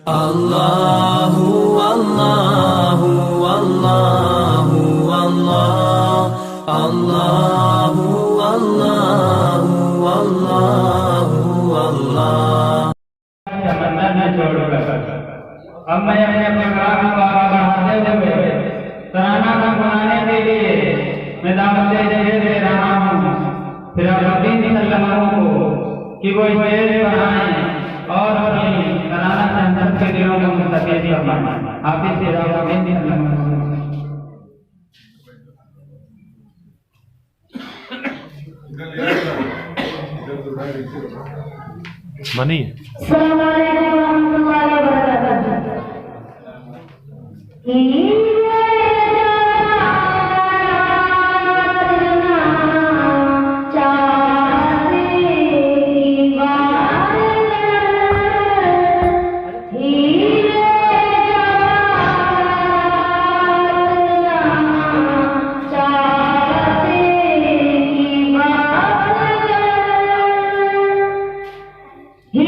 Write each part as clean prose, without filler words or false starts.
Allahu Allahu Allahu Allah Allahu Allahu Allahu Allah। अब मैं अपने प्रोग्राम को आगे बढ़ाते हुए तराना को बनाने के लिए मैं दावत दे रहा हूँ फिराउद्दीन सल्लल्लाहु को कि वो स्टेज पर आए और अपनी तराना संसद के दिनों को मुस्तकिल फरमाएं। आप इस फिराउद्दीन सल्लल्लाहु मनी अस्सलामु अलैकुम रहमतुल्लाहि व बरकातहू। He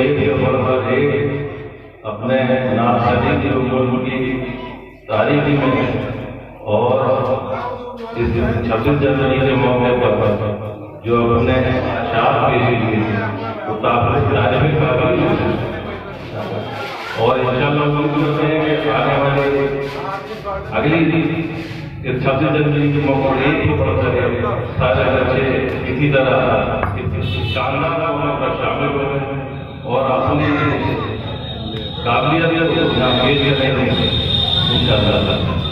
एक के ऊपर एक अपने नासदी की उम्र की तारीखी में और इस 26 जनवरी के मौके पर जो अपने अशार पेश किए वो काफी काबिल और इंशाअल्लाह उम्मीद करते हैं कि आने वाले अगली इस 26 जनवरी के मौके पर एक ही पढ़ सके सारे बच्चे इसी तरह शानदार होने पर शामिल हो और अपने काबिलियत को पेश करेंगे इंशाअल्लाह।